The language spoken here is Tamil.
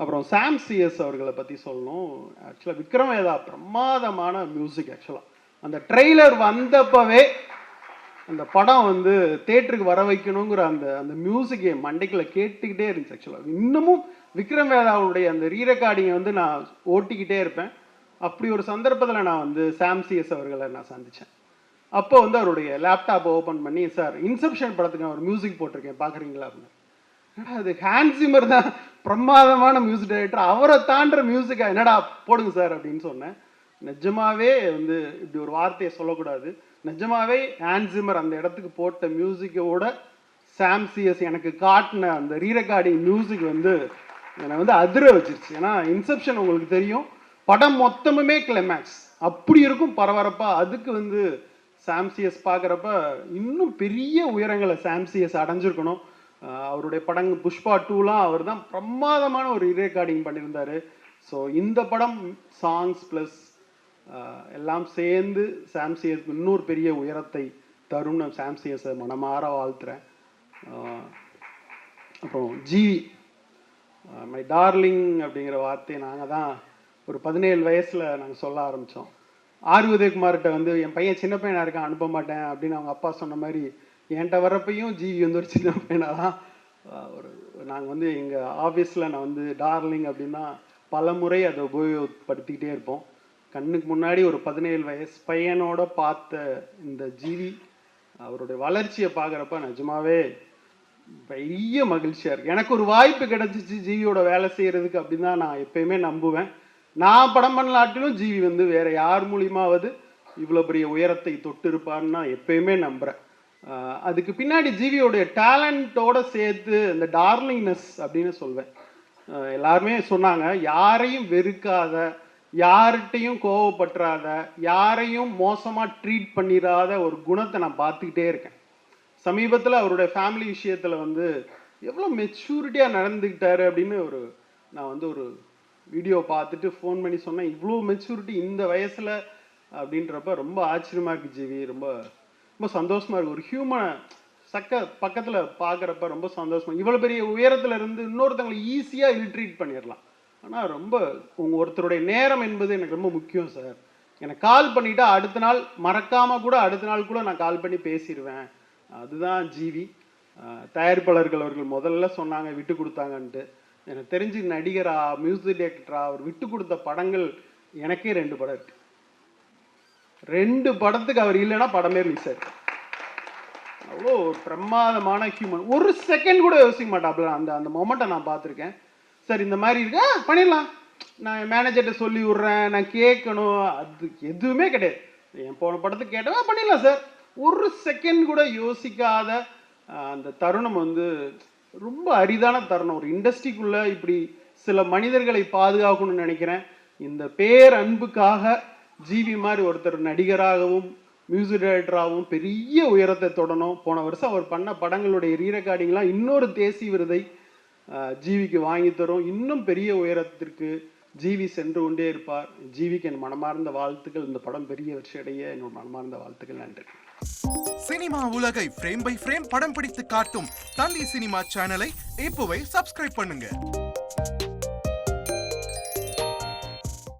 அப்புறம் சாம் சிஎஸ் அவர்களை பற்றி சொல்லணும். ஆக்சுவலாக விக்ரம் வேதா பிரமாதமான மியூசிக். ஆக்சுவலாக அந்த ட்ரெய்லர் வந்தப்பவே அந்த படம் வந்து தேட்டருக்கு வர வைக்கணுங்கிற அந்த அந்த மியூசிக் என் மண்டைக்குள்ள கேட்டுக்கிட்டே இருந்துச்சு. ஆக்சுவலாக இன்னமும் விக்ரம் வேதாவுடைய அந்த ரீரெக்கார்டிங்கை வந்து நான் ஓட்டிக்கிட்டே இருப்பேன். அப்படி ஒரு சந்தர்ப்பத்தில் நான் வந்து சாம் சிஎஸ் அவர்களை நான் சந்தித்தேன். அப்போ வந்து அவருடைய லேப்டாப்பை ஓப்பன் பண்ணி, சார் இன்செப்ஷன் படத்துக்கு நான் ஒரு மியூசிக் போட்டிருக்கேன் பார்க்குறீங்களா அப்படின்னு. அது ஹான்ஸ் சிம்மர் தான் பிரமாதமான மியூசிக் டைரக்டர், அவரை தாண்டுற மியூசிக்கா என்னடா போடுங்க சார் அப்படின்னு சொன்னேன். நிஜமாவே வந்து இப்படி ஒரு வார்த்தையை சொல்லக்கூடாது, நிஜமாவே ஹான்ஸ் சிம்மர் அந்த இடத்துக்கு போட்ட மியூசிக்கோட சாம் சிஎஸ் எனக்கு காட்டின அந்த ரீரெக்கார்டிங் மியூசிக் வந்து என்னை வந்து அதிர வச்சிருச்சு. ஏன்னா இன்செப்ஷன் உங்களுக்கு தெரியும், படம் மொத்தமுமே கிளைமேக்ஸ் அப்படி இருக்கும் பரபரப்பா. அதுக்கு வந்து சாம் சிஎஸ் பார்க்குறப்ப இன்னும் பெரிய உயரங்களை சாம் சிஎஸ் அடைஞ்சிருக்கணும். அவருடைய படங்கள் புஷ்பா 2லாம் அவர் தான் பிரமாதமான ஒரு ரீரெக்கார்டிங் பண்ணியிருந்தார். ஸோ இந்த படம் சாங்ஸ் ப்ளஸ் எல்லாம் சேர்ந்து சாம் சிஎஸ்க்கு இன்னொரு பெரிய உயரத்தை தரும். நான் சாம் சிஎஸை மனமாற வாழ்த்துறேன். அப்புறம் ஜிவி மை டார்லிங் அப்படிங்கிற வார்த்தையை நாங்கள் தான் ஒரு 17 வயசில் நாங்கள் சொல்ல ஆரம்பித்தோம். ஆர் உதயகுமார்கிட்ட வந்து என் பையன் சின்ன பையனாக இருக்கான் அனுப்ப மாட்டேன் அப்படின்னு அவங்க அப்பா சொன்ன மாதிரி என்கிட்ட வர்றப்பையும் ஜிவி வந்து ஒரு சின்ன பையனாக தான் ஒரு நாங்கள் வந்து எங்கள் ஆஃபீஸில் நான் வந்து டார்லிங் அப்படின்னா பல முறை அதை உபயோகப்படுத்திக்கிட்டே இருப்போம். கண்ணுக்கு முன்னாடி ஒரு 17 வயசு பையனோட பார்த்த இந்த ஜிவி அவருடைய வளர்ச்சியை பார்க்குறப்ப நிஜமாவே பெரிய மகிழ்ச்சியாக இருக்குது. எனக்கு ஒரு வாய்ப்பு கிடச்சிச்சு ஜிவியோட வேலை செய்கிறதுக்கு அப்படின்னு தான் நான் எப்பயுமே நம்புவேன். நான் படம் பண்ணலாட்டிலும் ஜிவி வந்து வேறு யார் மூலியமாவது இவ்வளோ பெரிய உயரத்தை தொட்டு இருப்பான்னு நான் எப்பயுமே நம்புகிறேன். அதுக்கு பின்னாடி ஜிவியோடைய டேலண்ட்டோடு சேர்த்து இந்த டார்லிங்னஸ் அப்படின்னு சொல்வேன். எல்லாருமே சொன்னாங்க, யாரையும் வெறுக்காத, யார்கிட்டையும் கோவப்பட்டுறாத, யாரையும் மோசமாக ட்ரீட் பண்ணிடாத ஒரு குணத்தை நான் பார்த்துக்கிட்டே இருக்கேன். சமீபத்தில் அவருடைய ஃபேமிலி விஷயத்தில் வந்து எவ்வளோ மெச்சூரிட்டியாக நடந்துக்கிட்டாரு அப்படின்னு நான் வந்து ஒரு வீடியோ பார்த்துட்டு ஃபோன் பண்ணி சொன்னேன், இவ்வளோ மெச்சூரிட்டி இந்த வயசில் அப்படின்றப்ப ரொம்ப ஆச்சரியமாக இருக்குது ஜிவி. ரொம்ப ரொம்ப சந்தோஷமாக இருக்குது. ஒரு ஹியூமனை பக்கத்தில் பார்க்குறப்ப ரொம்ப சந்தோஷமாக. இவ்வளோ பெரிய உயரத்தில் இருந்து இன்னொருத்தவங்களை ஈஸியாக இல்ட்ரீட் பண்ணிடலாம். ஆனால் ரொம்ப ஒருத்தருடைய நேரம் என்பது எனக்கு ரொம்ப முக்கியம் சார். எனக்கு கால் பண்ணிவிட்டா அடுத்த நாள் மறக்காமல் கூட அடுத்த நாள் கூட நான் கால் பண்ணி பேசிடுவேன். அதுதான் ஜிவி. தயாரிப்பாளர்கள் அவர்கள் முதல்ல சொன்னாங்க விட்டு கொடுத்தாங்கன்ட்டு. எனக்கு தெரிஞ்சு நடிகரா மியூசிக் டைரக்டரா அவர் விட்டு கொடுத்த படங்கள் எனக்கே 2 படம் இருக்கு. 2 படத்துக்கு அவர் இல்லைன்னா படமே ரிலீஸ் ஆயிருக்கு. அவ்வளோ ஒரு பிரமாதமான ஹியூமன். ஒரு செகண்ட் கூட யோசிக்க மாட்டாப்புல. அந்த அந்த மொமெண்ட்டை நான் பார்த்துருக்கேன். சார் இந்த மாதிரி இருக்கு, பண்ணிடலாம், நான் என் மேனேஜர்கிட்ட சொல்லி விட்றேன், நான் கேட்கணும், அது எதுவுமே கிடையாது. என் போன படத்துக்கு கேட்டவா பண்ணிடலாம் சார். ஒரு செகண்ட் கூட யோசிக்காத அந்த தருணம் வந்து ரொம்ப அரிதான தருணம். ஒரு இண்டஸ்ட்ரிக்குள்ளே இப்படி சில மனிதர்களை பாதுகாக்கணும்னு நினைக்கிறேன். இந்த பேரன்புக்காக ஜிவி மாதிரி ஒருத்தர் நடிகராகவும் மியூசிக் டைரக்டராகவும் பெரிய உயரத்தை தொடணும். போன வருஷம் அவர் பண்ண படங்களுடைய ரீரெக்கார்டிங்லாம் இன்னொரு தேசிய விருதை ஜிவிக்கு வாங்கி தரும். இன்னும் பெரிய உயரத்திற்கு ஜிவி சென்று கொண்டே இருப்பார். ஜிவிக்கு என் மனமார்ந்த வாழ்த்துக்கள். இந்த படம் பெரிய வெற்றி அடைய என்னோட மனமார்ந்த வாழ்த்துக்கள். நன்றி. சினிமா உலகை ஃப்ரேம் பை ஃப்ரேம் படம் பிடித்து காட்டும் தந்தி சினிமா சேனலை இப்போவே சப்ஸ்கிரைப் பண்ணுங்க.